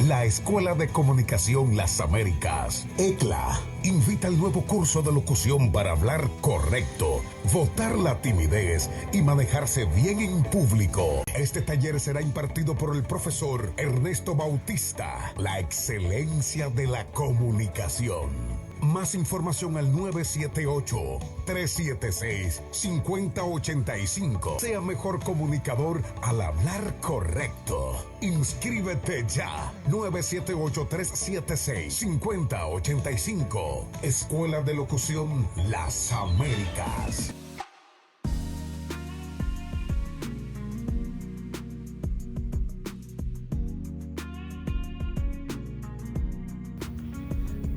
La Escuela de Comunicación Las Américas, ECLA, invita al nuevo curso de locución para hablar correcto, votar la timidez y manejarse bien en público. Este taller será impartido por el profesor Ernesto Bautista, la excelencia de la comunicación. Más información al 978-376-5085. Sea mejor comunicador al hablar correcto. Inscríbete ya. 978-376-5085. Escuela de Locución Las Américas.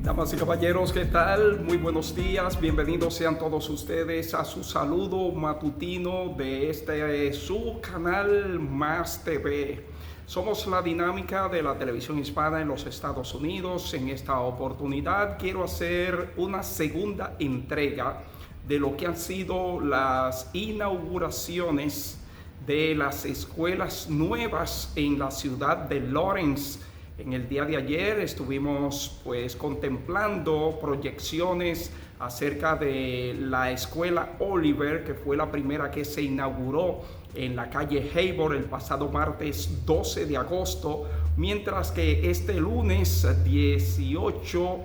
Damas y caballeros, ¿qué tal? Muy buenos días, bienvenidos sean todos ustedes a su saludo matutino de su canal Más TV. Somos la dinámica de la televisión hispana en los Estados Unidos. En esta oportunidad quiero hacer una segunda entrega de lo que han sido las inauguraciones de las escuelas nuevas en la ciudad de Lawrence. En el día de ayer estuvimos contemplando proyecciones acerca de la escuela Oliver, que fue la primera que se inauguró en la calle HIZO el pasado martes 12 de agosto, mientras que este lunes 18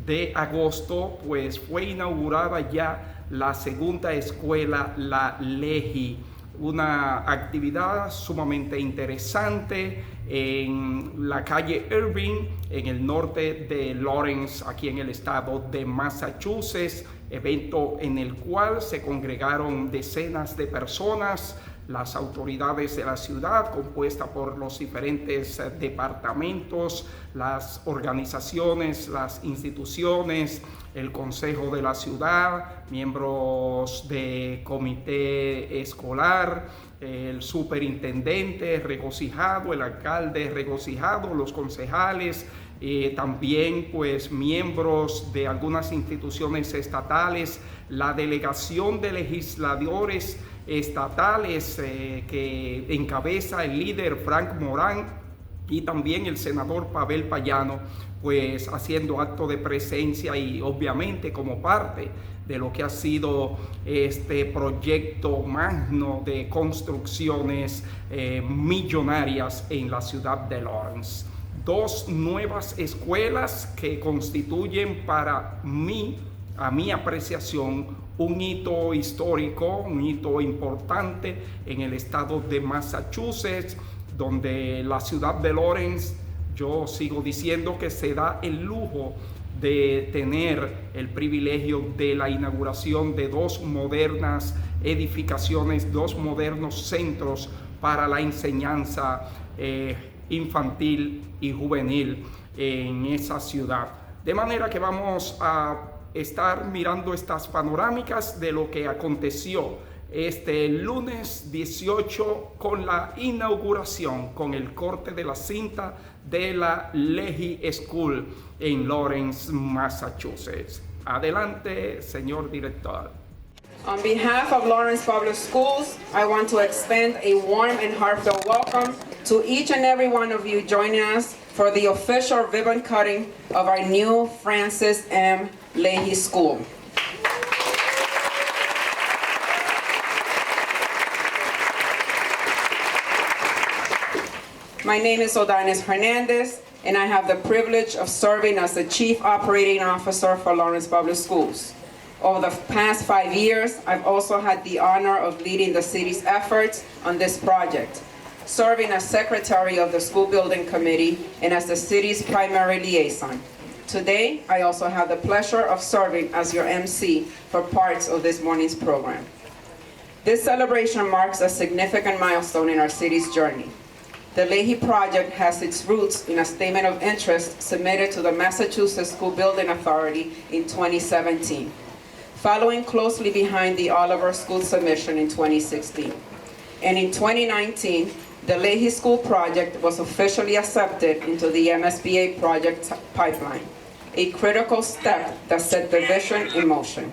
de agosto fue inaugurada ya la segunda escuela, la LEAHY. Una actividad sumamente interesante en la calle Irving, en el norte de Lawrence, aquí en el estado de Massachusetts, evento en el cual se congregaron decenas de personas, las autoridades de la ciudad, compuesta por los diferentes departamentos, las organizaciones, las instituciones, el consejo de la ciudad, miembros de comité escolar, el superintendente regocijado, el alcalde regocijado, los concejales, también miembros de algunas instituciones estatales, la delegación de legisladores estatales que encabeza el líder Frank Morán y también el senador Pavel Payano, haciendo acto de presencia y obviamente como parte de lo que ha sido este proyecto magno de construcciones millonarias en la ciudad de Lawrence. Dos nuevas escuelas que constituyen para mí, a mi apreciación, un hito histórico, un hito importante en el estado de Massachusetts, donde la ciudad de Lawrence, yo sigo diciendo que se da el lujo de tener el privilegio de la inauguración de dos modernas edificaciones, dos modernos centros para la enseñanza infantil y juvenil en esa ciudad. De manera que vamos a estar mirando estas panorámicas de lo que aconteció este lunes 18 con la inauguración, con el corte de la cinta de la LEAHY School en Lawrence, Massachusetts. Adelante, señor director. On behalf of Lawrence Public Schools, I want to extend a warm and heartfelt welcome to each and every one of you joining us for the official ribbon cutting of our new Francis M. LEAHY School. My name is Odanis Hernandez, and I have the privilege of serving as the Chief Operating Officer for Lawrence Public Schools. Over the past 5 years, I've also had the honor of leading the city's efforts on this project, serving as Secretary of the School Building Committee and as the city's primary liaison. Today, I also have the pleasure of serving as your MC for parts of this morning's program. This celebration marks a significant milestone in our city's journey. The LEAHY project has its roots in a statement of interest submitted to the Massachusetts School Building Authority in 2017, following closely behind the Oliver School submission in 2016. And in 2019, the LEAHY School project was officially accepted into the MSBA project pipeline, a critical step that set the vision in motion.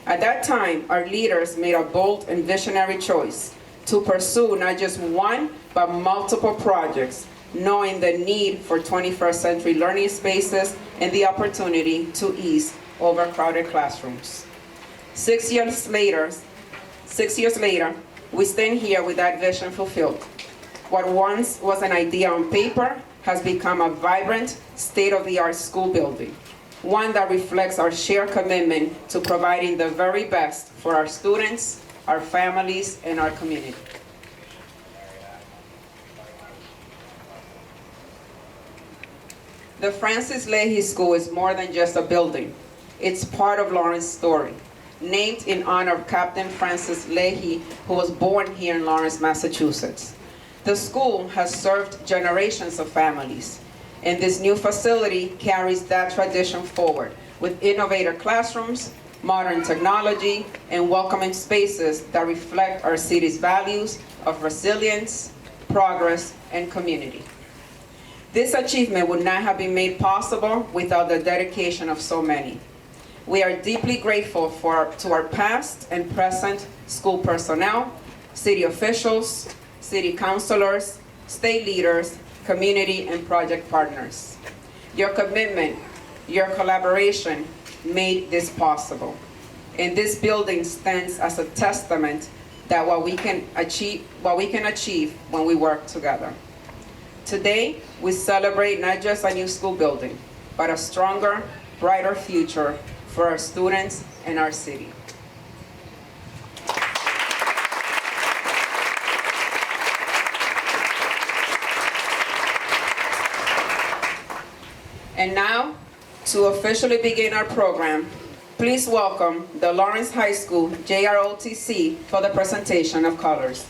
At that time, our leaders made a bold and visionary choice to pursue not just one, but multiple projects knowing the need for 21st century learning spaces and the opportunity to ease overcrowded classrooms. 6 years later, we stand here with that vision fulfilled. What once was an idea on paper has become a vibrant, state-of-the-art school building, one that reflects our shared commitment to providing the very best for our students, our families, and our community. The Francis Leahy School is more than just a building. It's part of Lawrence's story, named in honor of Captain Francis Leahy, who was born here in Lawrence, Massachusetts. The school has served generations of families, and this new facility carries that tradition forward with innovative classrooms, modern technology, and welcoming spaces that reflect our city's values of resilience, progress, and community. This achievement would not have been made possible without the dedication of so many. We are deeply grateful to our past and present school personnel, city officials, city councilors, state leaders, community and project partners. Your commitment, your collaboration made this possible. And this building stands as a testament that what we can achieve when we work together. Today, we celebrate not just a new school building, but a stronger, brighter future for our students and our city. And now, to officially begin our program, please welcome the Lawrence High School JROTC for the presentation of colors.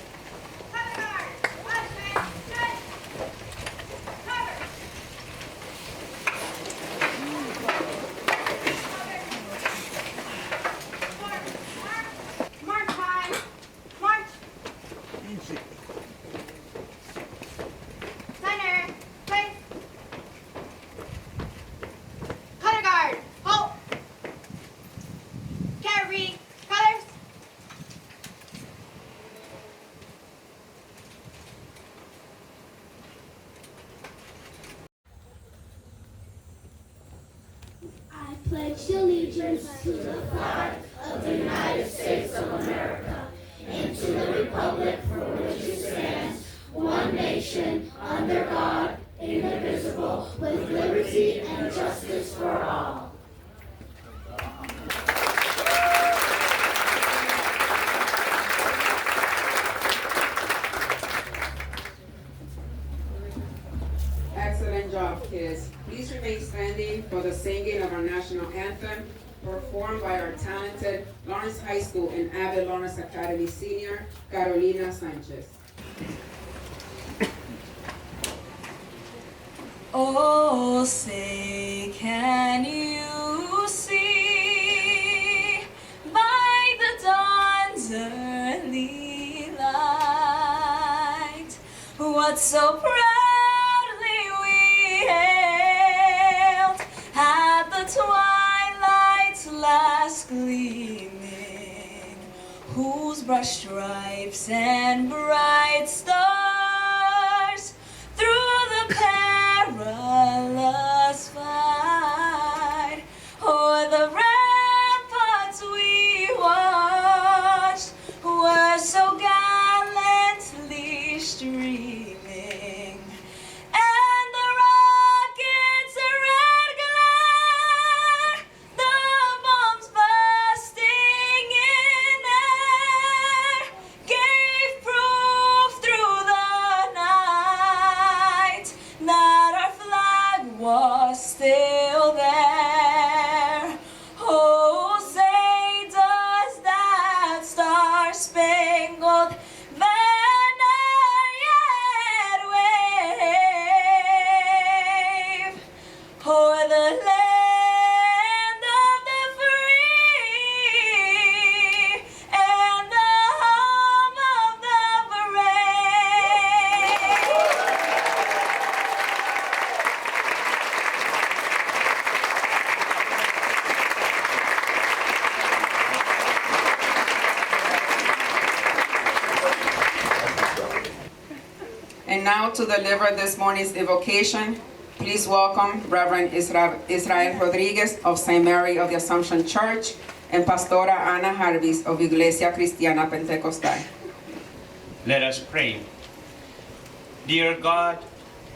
Pledge allegiance to the flag of the United States of America and to the republic for which it stands, one nation, under God, indivisible, with liberty and justice for all. Excellent job, kids. Please remain standing for the singing of our national anthem, performed by our talented Lawrence High School and Avid Lawrence Academy senior, Carolina Sanchez. Oh, say, can you see by the dawn's early light what so proudly we hailed at the twilight's last gleaming, whose bright stripes and bright stars through the perilous fight o'er the ramparts we watched were so gallantly streaming, and the rockets' red glare, the bombs bursting in air, gave proof through now to deliver this morning's evocation, please welcome Reverend Israel Rodriguez of St. Mary of the Assumption Church and Pastora Ana Jarvis of Iglesia Cristiana Pentecostal. Let us pray. Dear God,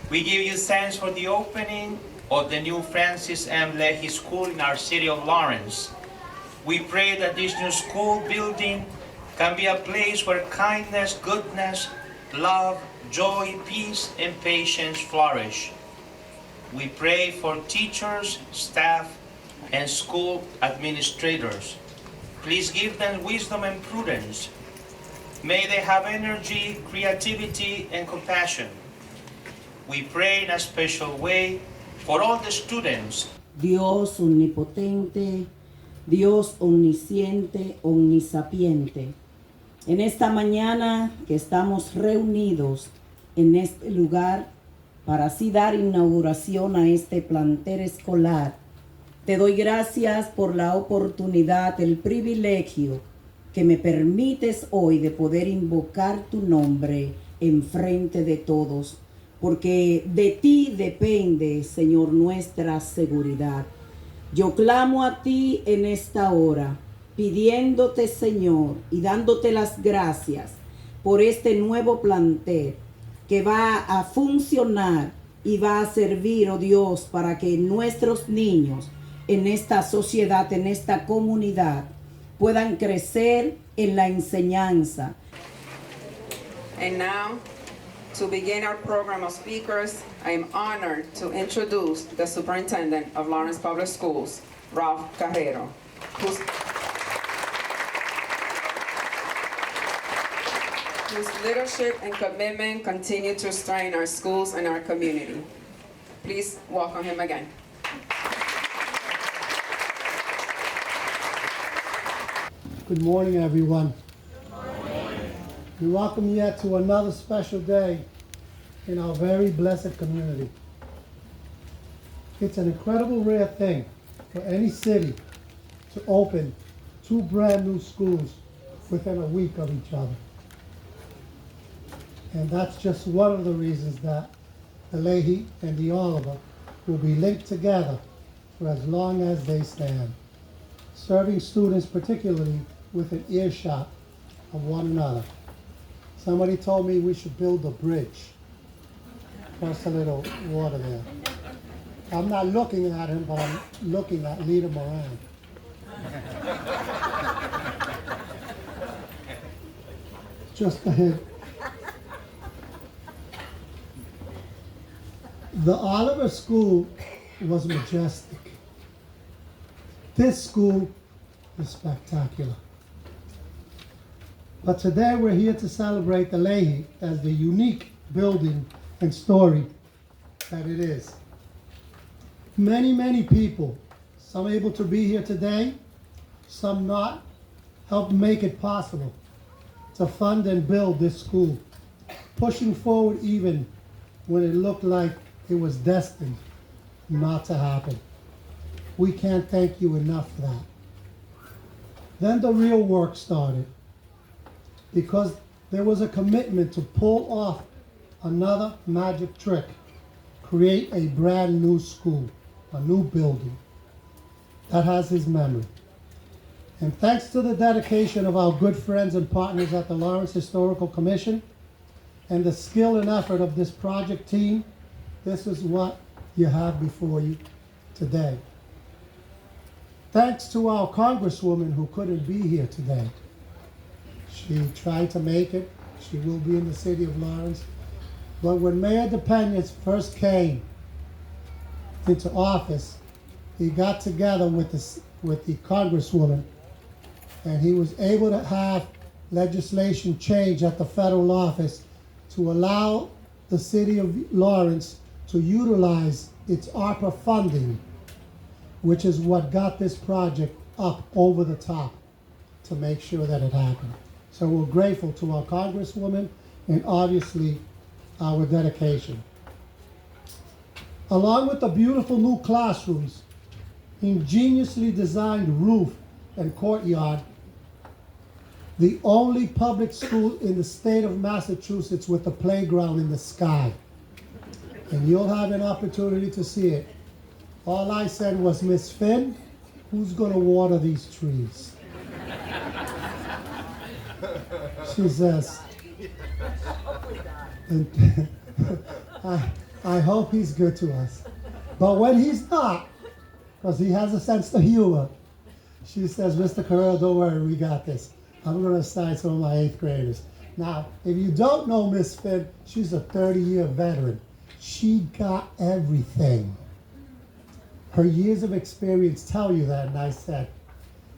we give you thanks for the opening of the new Francis M. Leahy School in our city of Lawrence. We pray that this new school building can be a place where kindness, goodness, love, joy, peace, and patience flourish. We pray for teachers, staff, and school administrators. Please give them wisdom and prudence. May they have energy, creativity, and compassion. We pray in a special way for all the students. Dios omnipotente, Dios omnisciente, omnisapiente. En esta mañana que estamos reunidos en este lugar para así dar inauguración a este plantel escolar, te doy gracias por la oportunidad, el privilegio que me permites hoy de poder invocar tu nombre en frente de todos, porque de ti depende, Señor, nuestra seguridad. Yo clamo a ti en esta hora, pidiéndote, Señor, y dándote las gracias por este nuevo plantel que va a funcionar y va a servir, oh Dios, para que nuestros niños en esta sociedad, en esta comunidad, puedan crecer en la enseñanza. And now, to begin our program of speakers, I am honored to introduce the Superintendent of Lawrence Public Schools, Ralph Carrero, whose leadership and commitment continue to strengthen our schools and our community. Please welcome him again. Good morning, everyone. We welcome you yet to another special day in our very blessed community. It's an incredible rare thing for any city to open 2 brand new schools within a week of each other. And that's just one of the reasons that the Leahy and the Oliver will be linked together for as long as they stand, serving students particularly with an earshot of one another. Somebody told me we should build a bridge across a little water there. I'm not looking at him, but I'm looking at Leader Moran. Just ahead. The Oliver School was majestic. This school is spectacular. But today we're here to celebrate the Leahy as the unique building and story that it is. Many, many people, some able to be here today, some not, helped make it possible to fund and build this school, pushing forward even when it looked like it was destined not to happen. We can't thank you enough for that. Then the real work started, because there was a commitment to pull off another magic trick, create a brand new school, a new building that has his memory. And thanks to the dedication of our good friends and partners at the Lawrence Historical Commission and the skill and effort of this project team, this is what you have before you today. Thanks to our Congresswoman who couldn't be here today. She tried to make it. She will be in the city of Lawrence. But when Mayor DePena first came into office, he got together with the Congresswoman, and he was able to have legislation change at the federal office to allow the city of Lawrence to utilize its ARPA funding, which is what got this project up over the top to make sure that it happened. So we're grateful to our Congresswoman and obviously our dedication. Along with the beautiful new classrooms, ingeniously designed roof and courtyard, the only public school in the state of Massachusetts with a playground in the sky. And you'll have an opportunity to see it. All I said was, Miss Finn, who's going to water these trees? She says, and I hope he's good to us. But when he's not, because he has a sense of humor, she says, Mr. Carrero, don't worry, we got this. I'm going to assign some of my 8th graders. Now, if you don't know Miss Finn, she's a 30-year veteran. She got everything. Her years of experience tell you that, and I said,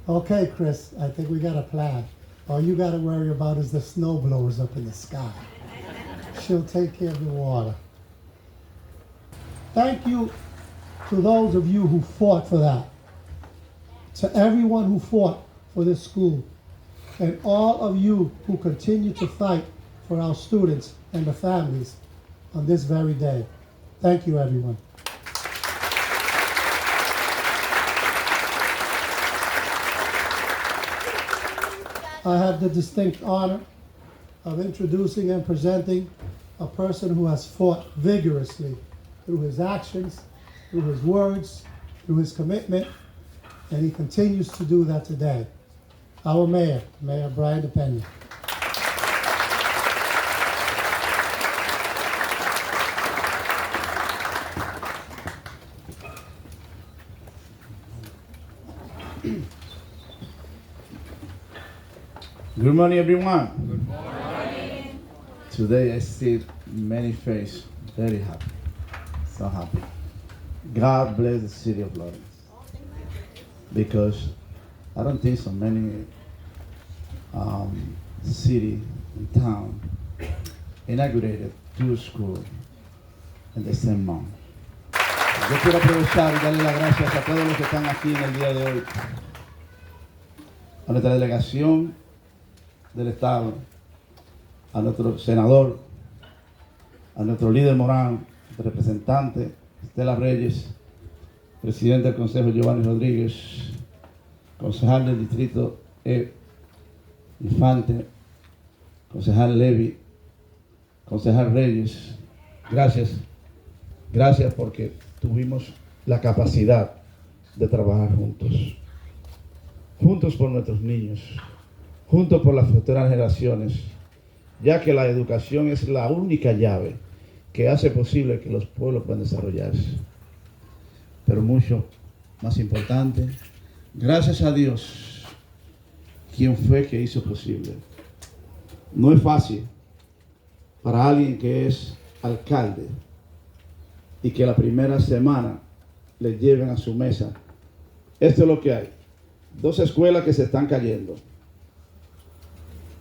okay, Chris, I think we got a plan. All you got to worry about is the snow blowers up in the sky. She'll take care of the water. Thank you to those of you who fought for that. To everyone who fought for this school. And all of you who continue to fight for our students and the families on this very day. Thank you, everyone. I have the distinct honor of introducing and presenting a person who has fought vigorously through his actions, through his words, through his commitment, and he continues to do that today. Our mayor, Mayor Brian DePena. Good morning, everyone. Good morning. Today I see many faces very happy, so happy. God bless the city of Lawrence, because I don't think so many city and town inaugurated 2 schools in the same month. Yo quiero aprovechar y darle las gracias a todos los que están aquí en el día de hoy, a nuestra delegación del Estado, a nuestro senador, a nuestro líder Morán, representante Estela Reyes, presidente del Consejo Giovanni Rodríguez, concejal del distrito Infante, concejal Levy, concejal Reyes. Gracias, gracias porque tuvimos la capacidad de trabajar juntos, juntos por nuestros niños, juntos por las futuras generaciones, ya que la educación es la única llave que hace posible que los pueblos puedan desarrollarse. Pero mucho más importante, gracias a Dios, quien fue que hizo posible. No es fácil para alguien que es alcalde y que la primera semana le lleven a su mesa. Esto es lo que hay. 2 escuelas que se están cayendo.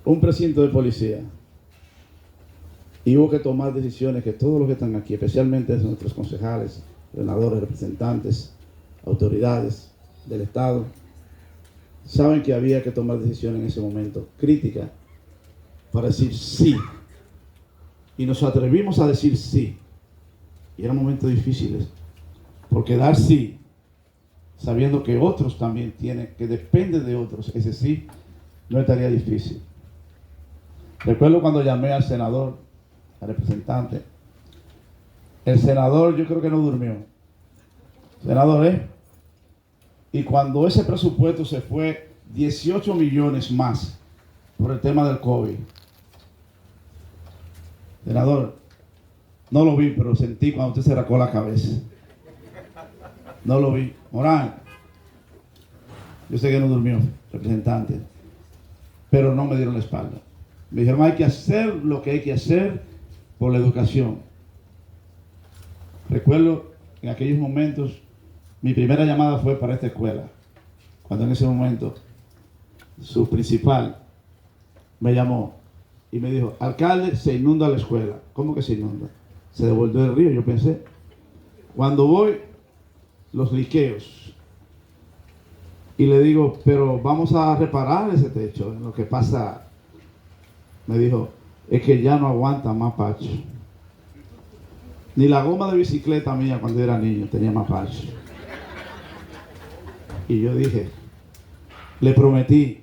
Un precinto de policía, y hubo que tomar decisiones que todos los que están aquí, especialmente nuestros concejales, senadores, representantes, autoridades del Estado, saben que había que tomar decisiones en ese momento crítica para decir sí, y nos atrevimos a decir sí, y eran momentos difíciles, porque dar sí, sabiendo que otros también tienen, que depende de otros, ese sí, no estaría difícil. Recuerdo cuando llamé al senador, al representante. El senador yo creo que no durmió. Senador, Y cuando ese presupuesto se fue 18 millones más por el tema del COVID. Senador, no lo vi, pero sentí cuando usted se racó la cabeza. No lo vi. Morán, yo sé que no durmió, representante, pero no me dieron la espalda. Me dijeron, hay que hacer lo que hay que hacer por la educación. Recuerdo en aquellos momentos, mi primera llamada fue para esta escuela, cuando en ese momento su principal me llamó y me dijo, alcalde, se inunda la escuela. ¿Cómo que se inunda? Se devolvió el río, yo pensé. Cuando voy, los liqueos, y le digo, pero vamos a reparar ese techo. Lo que pasa, me dijo, es que ya no aguanta más pacho. Ni la goma de bicicleta mía cuando era niño tenía más pacho. Y yo dije, le prometí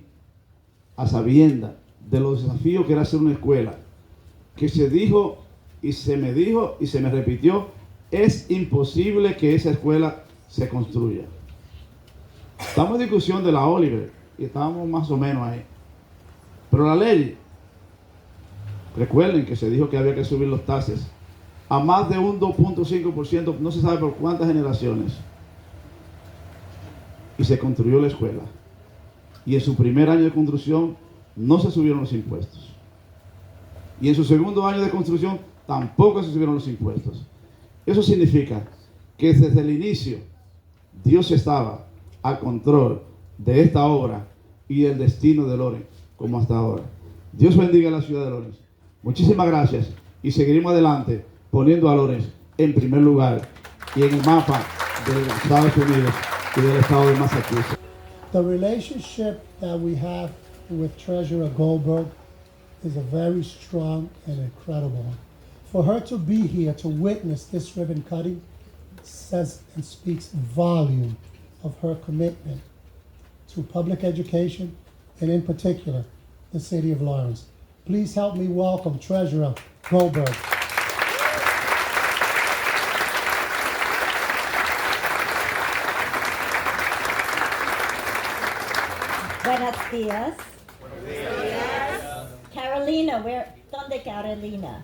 a sabiendas de los desafíos que era hacer una escuela, que se dijo y se me dijo y se me repitió, es imposible que esa escuela se construya. Estamos en discusión de la Oliver y estábamos más o menos ahí. Pero la ley, recuerden que se dijo que había que subir los taxes a más de un 2.5%, no se sabe por cuántas generaciones. Y se construyó la escuela. Y en su primer año de construcción no se subieron los impuestos. Y en su segundo año de construcción tampoco se subieron los impuestos. Eso significa que desde el inicio Dios estaba al control de esta obra y el destino de Loren como hasta ahora. Dios bendiga a la ciudad de Loren. Muchísimas gracias y seguiremos adelante poniendo a Loren en primer lugar y en el mapa de los Estados Unidos y del estado de Massachusetts. The relationship that we have with Treasurer Goldberg is a very strong and incredible one. For her to be here to witness this ribbon cutting says and speaks volume of her commitment to public education and in particular the city of Lawrence. Please help me welcome Treasurer Goldberg. Buenos días. Carolina, ¿dónde Carolina?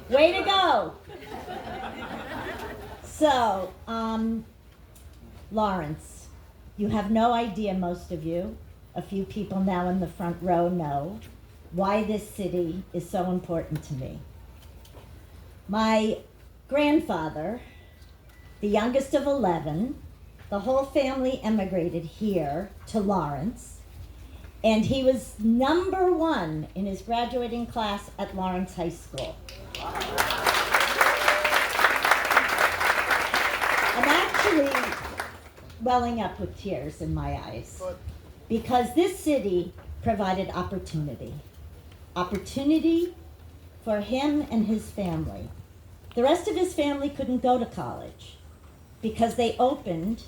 Way to go. So, Lawrence, you have no idea, most of you, a few people now in the front row know, why this city is so important to me. My grandfather, the youngest of 11, the whole family emigrated here to Lawrence, and he was #1 in his graduating class at Lawrence High School. I'm actually welling up with tears in my eyes because this city provided opportunity. Opportunity for him and his family. The rest of his family couldn't go to college because they opened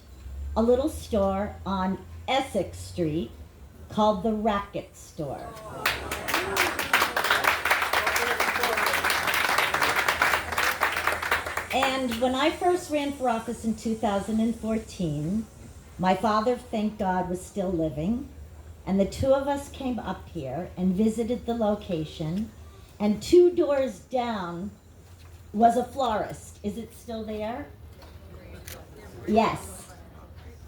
a little store on Essex Street called the Racket Store. And when I first ran for office in 2014, my father, thank God, was still living, and the two of us came up here and visited the location, and 2 doors down was a florist. Is it still there? Yes.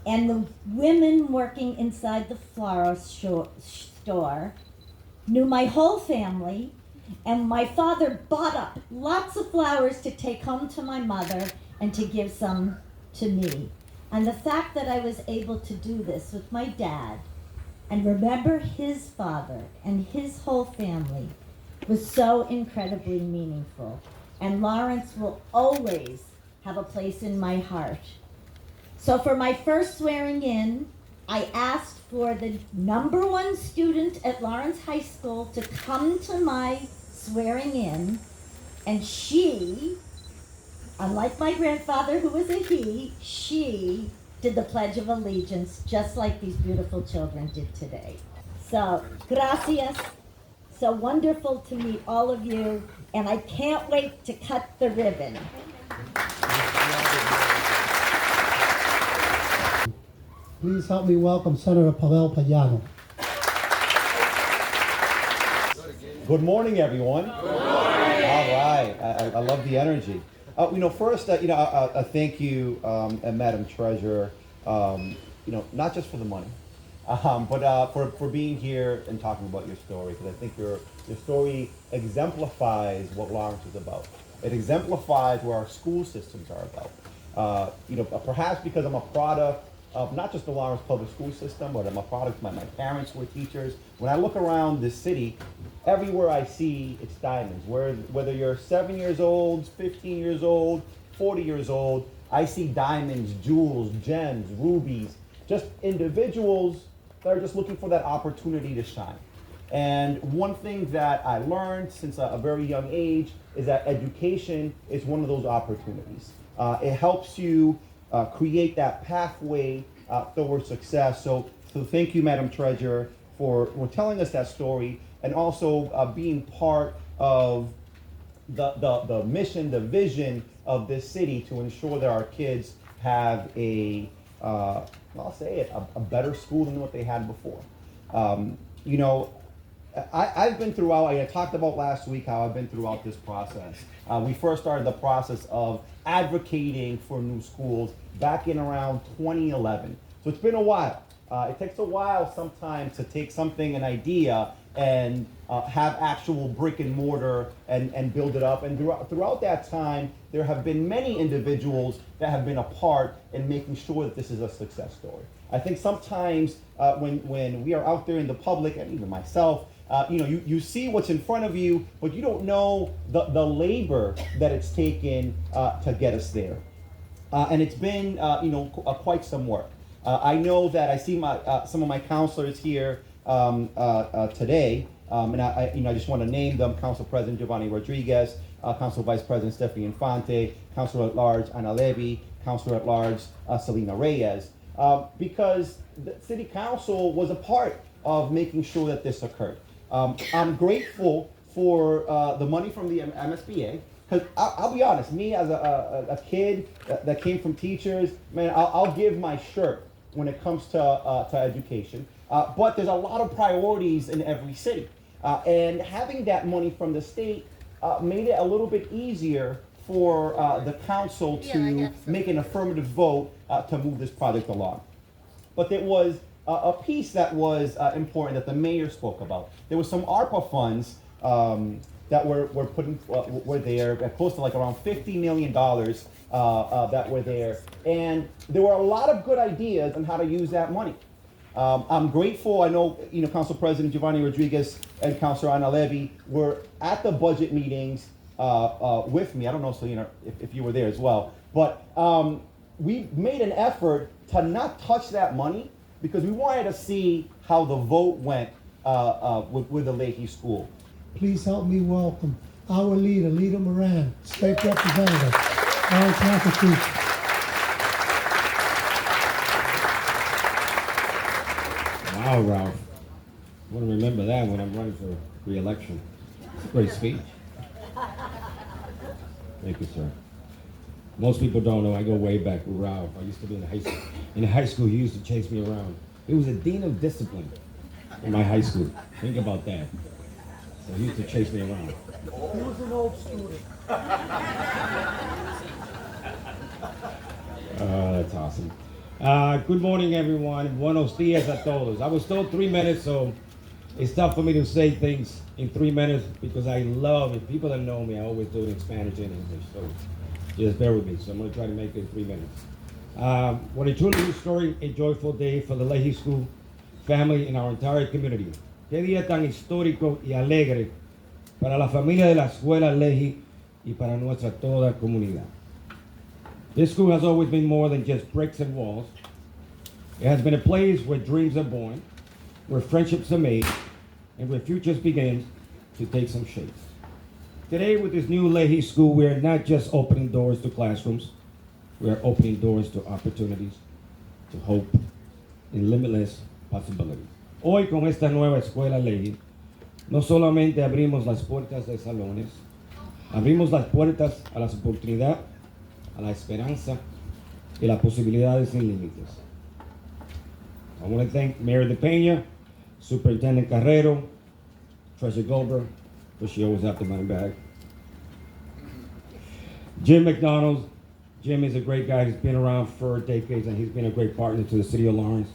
And the women working inside the florist store knew my whole family, and my father bought up lots of flowers to take home to my mother and to give some to me. And the fact that I was able to do this with my dad and remember his father and his whole family was so incredibly meaningful. And Lawrence will always have a place in my heart. So for my first swearing in, I asked for the #1 student at Lawrence High School to come to my swearing in, and she, unlike my grandfather who was a he, she did the Pledge of Allegiance just like these beautiful children did today. So, gracias. So wonderful to meet all of you, and I can't wait to cut the ribbon. Please help me welcome Senator Pavel Payano. Good morning, everyone. Good morning. All right. I love the energy. First, thank you, Madam Treasurer, not just for the money, but for being here and talking about your story, because I think your story exemplifies what Lawrence is about. It exemplifies where our school systems are about. Perhaps because I'm a product of not just the Lawrence public school system, but I'm a product of my parents who were teachers. When I look around this city, everywhere I see it's diamonds. Whether you're 7 years old, 15 years old, 40 years old, I see diamonds, jewels, gems, rubies, just individuals that are just looking for that opportunity to shine. And one thing that I learned since a very young age is that education is one of those opportunities. It helps you create that pathway towards success. So thank you, Madam Treasurer, for telling us that story, and also being part of the mission, the vision of this city to ensure that our kids have I'll say it, a better school than what they had before. You know, I've been throughout, I talked about last week how I've been throughout this process. We first started the process of advocating for new schools back in around 2011. So it's been a while. It takes a while sometimes to take something, an idea, and have actual brick and mortar and build it up. And throughout that time, there have been many individuals that have been a part in making sure that this is a success story. I think sometimes when we are out there in the public, and even myself, you know, you see what's in front of you, but you don't know the labor that it's taken to get us there. And it's been, you know, quite some work. I know that I see some of my counselors here today, and I just want to name them: Council President Giovanni Rodriguez, Council Vice President Stephanie Infante, Councilor at Large Ana Levy, Councilor at Large Selena Reyes, because the City Council was a part of making sure that this occurred. I'm grateful for the money from the MSBA. Because I'll be honest, me as a kid that came from teachers, man, I'll give my shirt when it comes to education. But there's a lot of priorities in every city. And having that money from the state made it a little bit easier for the council to make an affirmative vote to move this project along. But there was a piece that was important that the mayor spoke about. There was some ARPA funds that were there, close to like around $50 million that were there. And there were a lot of good ideas on how to use that money. I'm grateful. I know, you know, Council President Giovanni Rodriguez and Councilor Ana Levy were at the budget meetings with me. I don't know, Selena, if you were there as well. But we made an effort to not touch that money because we wanted to see how the vote went with the Leahy School. Please help me welcome our leader, Leader Moran, State Representative, Lawrence, Massachusetts. Wow, Ralph. I want to remember that when I'm running for re-election. It's a great speech. Thank you, sir. Most people don't know I go way back with Ralph. I used to be in high school. In high school, he used to chase me around. He was a dean of discipline in my high school. Think about that. So he used to chase me around. He was an old student. That's awesome. Good morning, everyone. Buenos dias a todos. I was told 3 minutes, so it's tough for me to say things in 3 minutes because I love it. People that know me, I always do it in Spanish and English, so just bear with me. So I'm going to try to make it in 3 minutes. What a truly historic and joyful day for the Leahy School family and our entire community. Qué día tan histórico y alegre para la familia de la Escuela Leahy y para nuestra toda comunidad. This school has always been more than just bricks and walls. It has been a place where dreams are born, where friendships are made, and where futures begin to take some shape. Today, with this new Leahy School, we are not just opening doors to classrooms, we are opening doors to opportunities, to hope, and limitless possibilities. Hoy, con esta nueva Escuela Leahy, no solamente abrimos las puertas de salones, abrimos las puertas a las oportunidades, a la esperanza y las posibilidades sin límites. I want to thank Mayor De Peña, Superintendent Carrero, Treasurer Goldberg, but she always after my back. Jim McDonald. Jim is a great guy. He's been around for decades and he's been a great partner to the City of Lawrence.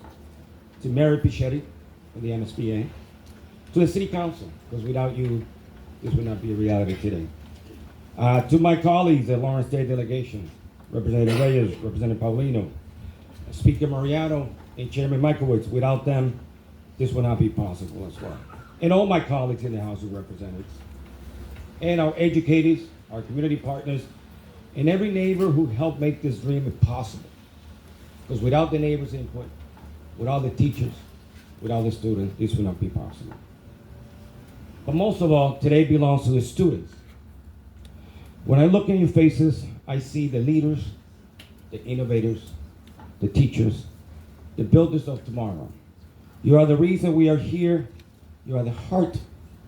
To Mary Pichetti from the MSBA. To the City Council, because without you, this would not be a reality today. To my colleagues at Lawrence State Delegation, Representative Reyes, Representative Paulino, Speaker Mariano, and Chairman Michaelowicz. Without them, this would not be possible as well. And all my colleagues in the House of Representatives. And our educators, our community partners, and every neighbor who helped make this dream possible. Because without the neighbors' input, without the teachers, without the students, this would not be possible. But most of all, today belongs to the students. When I look in your faces, I see the leaders, the innovators, the teachers, the builders of tomorrow. You are the reason we are here. You are the heart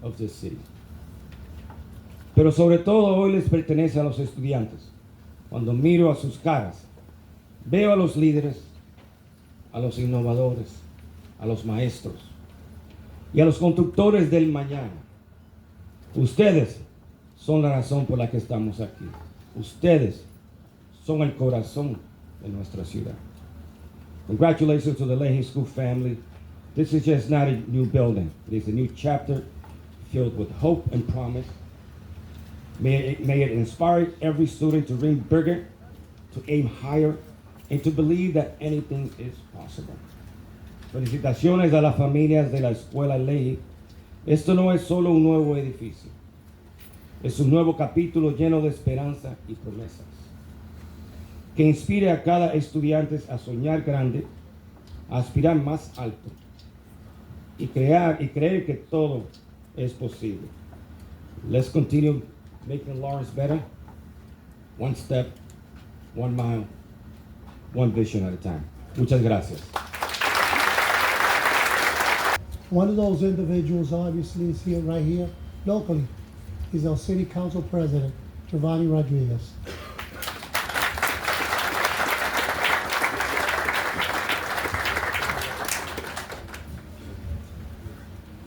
of this city. Pero sobre todo hoy les pertenece a los estudiantes. Cuando miro a sus caras, veo a los líderes, a los innovadores, a los maestros y a los constructores del mañana. Ustedes son la razón por la que estamos aquí. Ustedes son el corazón de nuestra ciudad. Congratulations to the Leahy School family. This is just not a new building. It is a new chapter filled with hope and promise. May it inspire every student to dream bigger, to aim higher, and to believe that anything is possible. Felicitaciones a las familias de la escuela LEAHY. Esto no es solo un nuevo edificio. Es un nuevo capítulo lleno de esperanza y promesas, que inspire a cada estudiante a soñar grande, a aspirar más alto y creer que todo es posible. Let's continue making Lawrence better, one step, 1 mile, one vision at a time. Muchas gracias. One of those individuals obviously is here, right here, locally. He's our City Council President, Giovanni Rodriguez.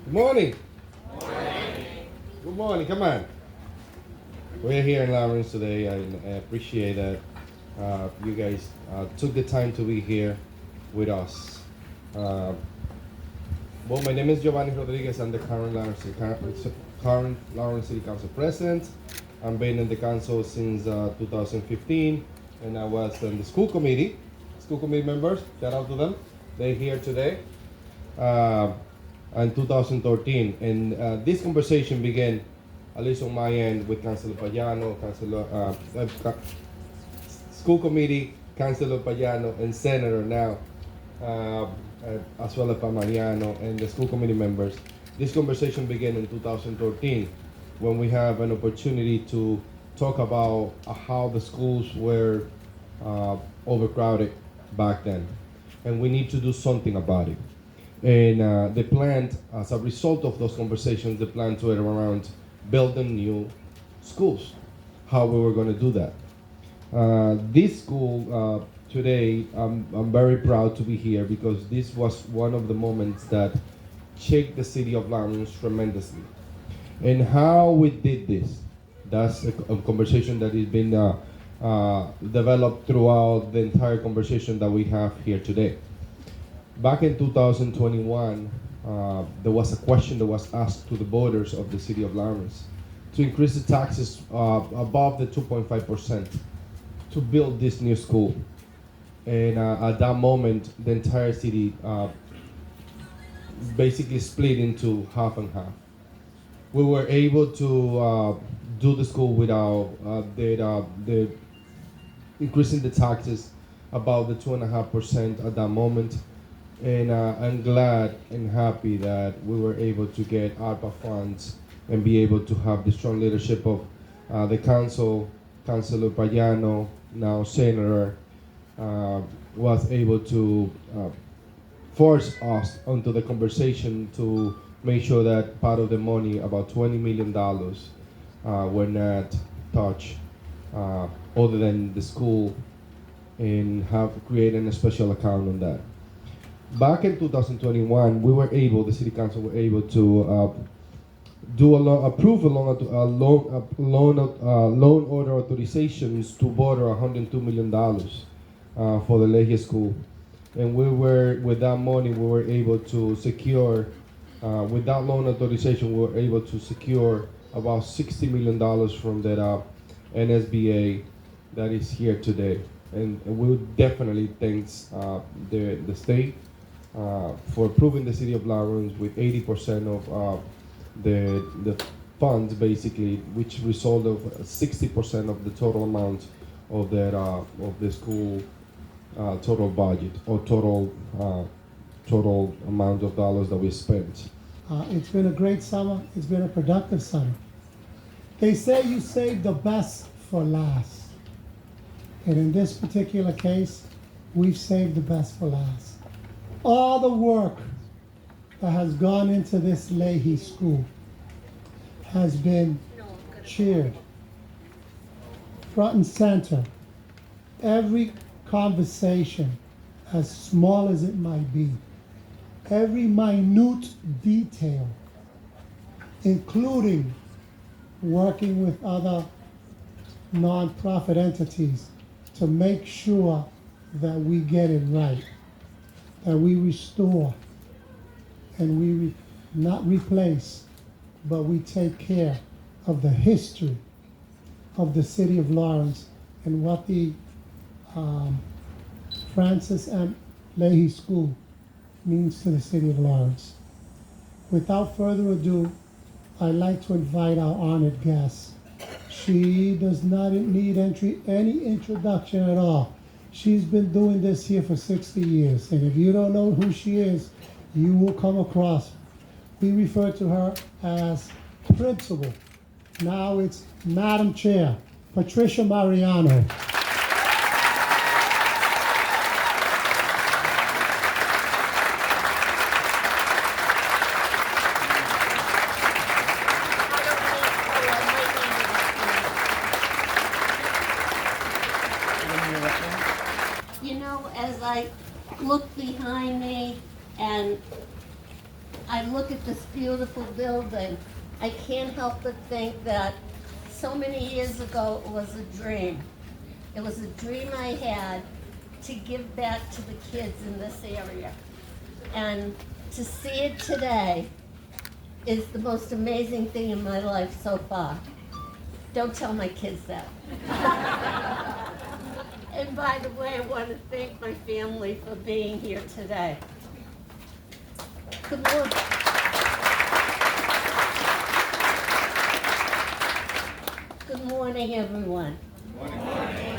Good morning. Good morning. Come on. We're here in Lawrence today, and I appreciate that you guys took the time to be here with us. Well, my name is Giovanni Rodriguez. I'm the current Lawrence City Council President. I've been in the council since 2015, and I was in the school committee members. Shout out to them. They're here today. In 2013, and this conversation began, at least on my end, with Councilor Payano, school committee, Councilor Payano, and Senator now, as well as Pamariano and the school committee members. This conversation began in 2013, when we have an opportunity to talk about how the schools were overcrowded back then, and we need to do something about it. And the plan, as a result of those conversations, the plans were around building new schools, how we were going to do that. This school today, I'm very proud to be here because this was one of the moments that shake the city of Lawrence tremendously. And how we did this, that's a conversation that has been developed throughout the entire conversation that we have here today. Back in 2021, there was a question that was asked to the voters of the city of Lawrence to increase the taxes above the 2.5% to build this new school. And at that moment, the entire city basically split into half and half. We were able to do the school without the increasing the taxes about the 2.5% at that moment. And I'm glad and happy that we were able to get ARPA funds and be able to have the strong leadership of the council, Councilor Payano, now Senator, was able to force us onto the conversation to make sure that part of the money, about $20 million, were not touched other than the school, and have created a special account on that. Back in 2021, we were able, the city council were able to approve a loan order authorizations to borrow $102 million for the Leahy School. And we were, with that money, we were able to secure, with that loan authorization, we were able to secure about $60 million from that NSBA that is here today. And we would definitely thank the state for approving the city of Lawrence with 80% of the funds, basically, which result of 60% of the total amount of that of the school total budget, or total amount of dollars that we spent. It's been a great summer. It's been a productive summer. They say you save the best for last. And in this particular case, we've saved the best for last. All the work that has gone into this Leahy school has been cheered front and center. Every conversation, as small as it might be, every minute detail, including working with other nonprofit entities to make sure that we get it right, that we restore and we not replace, but we take care of the history of the city of Lawrence and what the Francis M. Leahy School means to the city of Lawrence. Without further ado, I'd like to invite our honored guest. She does not need any introduction at all. She's been doing this here for 60 years, and if you don't know who she is, you will come across. We refer to her as Principal. Now it's Madam Chair, Patricia Mariano. You know, as I look behind me and I look at this beautiful building, I can't help but think that so many years ago it was a dream. It was a dream I had to give back to the kids in this area. And to see it today is the most amazing thing in my life so far. Don't tell my kids that. And by the way, I want to thank my family for being here today. Good morning. Good morning, everyone. Good morning.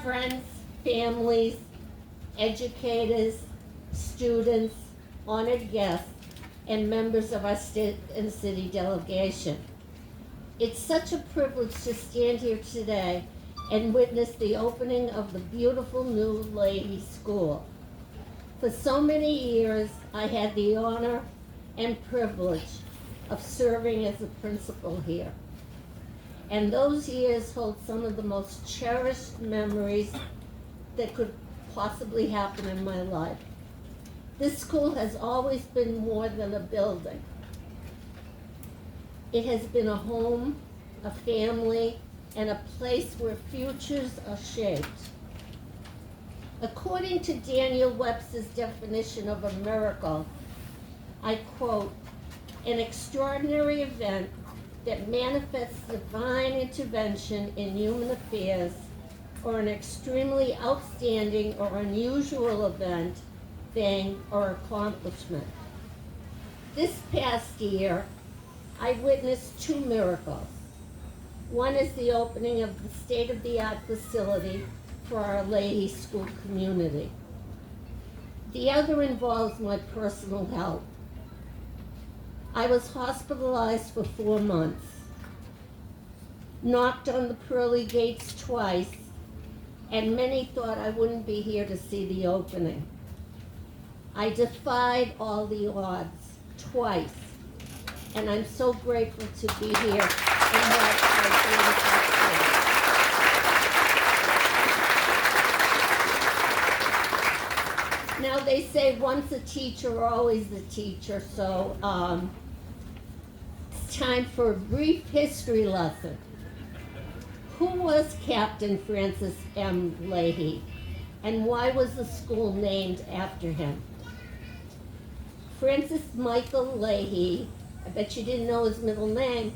Friends, families, educators, students, honored guests, and members of our state and city delegation. It's such a privilege to stand here today and witness the opening of the beautiful new Leahy School. For so many years, I had the honor and privilege of serving as a principal here. And those years hold some of the most cherished memories that could possibly happen in my life. This school has always been more than a building. It has been a home, a family, and a place where futures are shaped. According to Daniel Webster's definition of a miracle, I quote, an extraordinary event that manifests divine intervention in human affairs, or an extremely outstanding or unusual event, thing, or accomplishment. This past year, I witnessed two miracles. One is the opening of the state-of-the-art facility for our Leahy School community. The other involves my personal health. I was hospitalized for 4 months, knocked on the pearly gates twice, and many thought I wouldn't be here to see the opening. I defied all the odds twice, and I'm so grateful to be here and watch my dreams. Now they say once a teacher, always a teacher, so it's time for a brief history lesson. Who was Captain Francis M. Leahy, and why was the school named after him? Francis Michael Leahy, I bet you didn't know his middle name,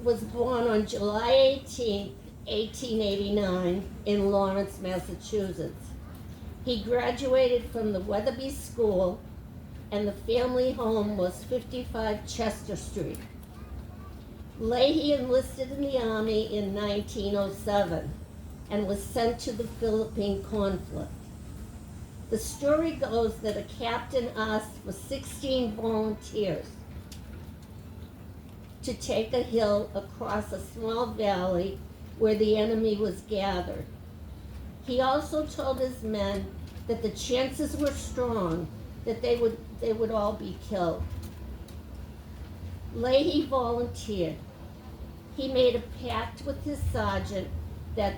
was born on July 18, 1889 in Lawrence, Massachusetts. He graduated from the Weatherby School, and the family home was 55 Chester Street. Leahy enlisted in the Army in 1907 and was sent to the Philippine conflict. The story goes that a captain asked for 16 volunteers to take a hill across a small valley where the enemy was gathered. He also told his men that the chances were strong that they would all be killed. Leahy volunteered. He made a pact with his sergeant that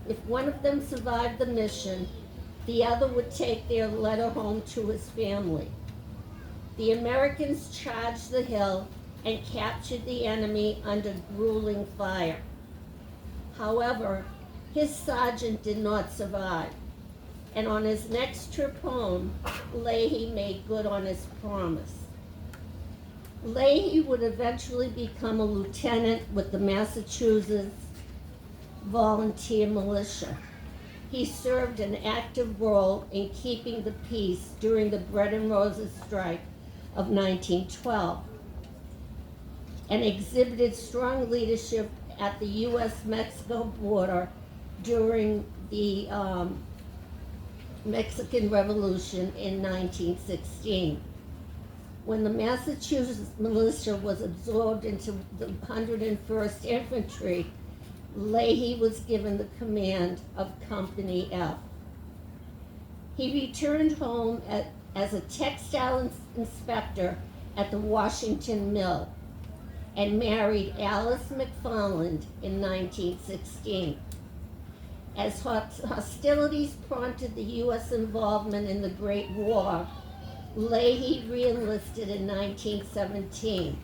if one of them survived the mission, the other would take their letter home to his family. The Americans charged the hill and captured the enemy under grueling fire. However, his sergeant did not survive, and on his next trip home, Leahy made good on his promise. Leahy would eventually become a lieutenant with the Massachusetts Volunteer Militia. He served an active role in keeping the peace during the Bread and Roses strike of 1912 and exhibited strong leadership at the U.S.-Mexico border during the Mexican Revolution in 1916. When the Massachusetts militia was absorbed into the 101st Infantry, Leahy was given the command of Company F. He returned home as a textile inspector at the Washington Mill and married Alice McFarland in 1916. As hostilities prompted the U.S. involvement in the Great War, Leahy re-enlisted in 1917.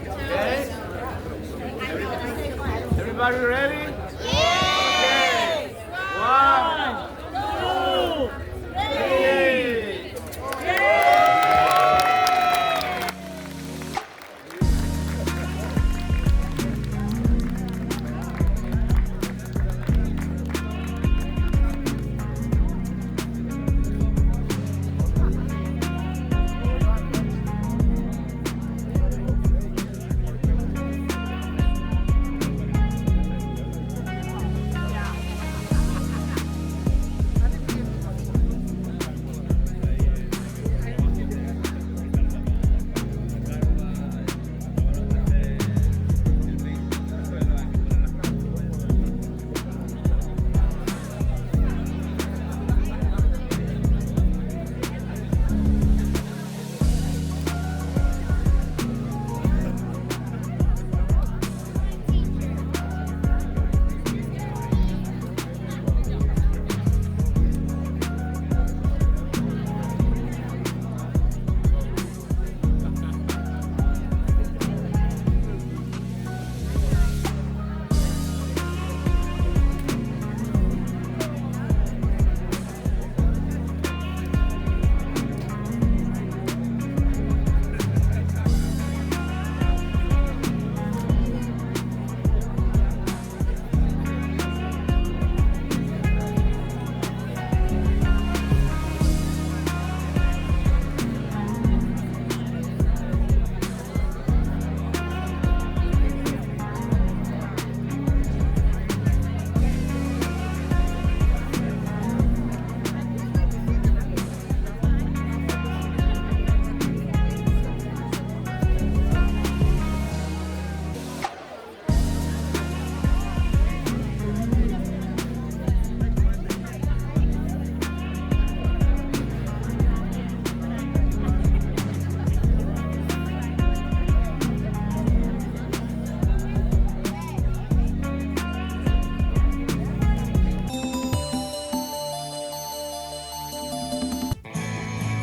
Okay. Everybody ready? Yes! Okay. 1, 2, 3.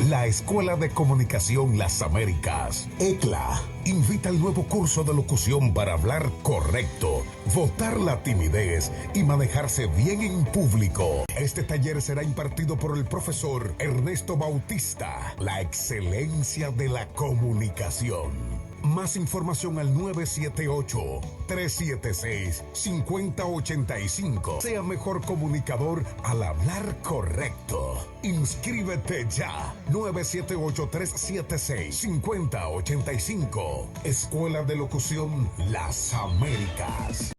La Escuela de Comunicación Las Américas, ECLA, invita al nuevo curso de locución para hablar correcto, votar la timidez y manejarse bien en público. Este taller será impartido por el profesor Ernesto Bautista, la excelencia de la comunicación. Más información al 978-376-5085. Sea mejor comunicador al hablar correcto. Inscríbete ya. 978-376-5085. Escuela de Locución Las Américas.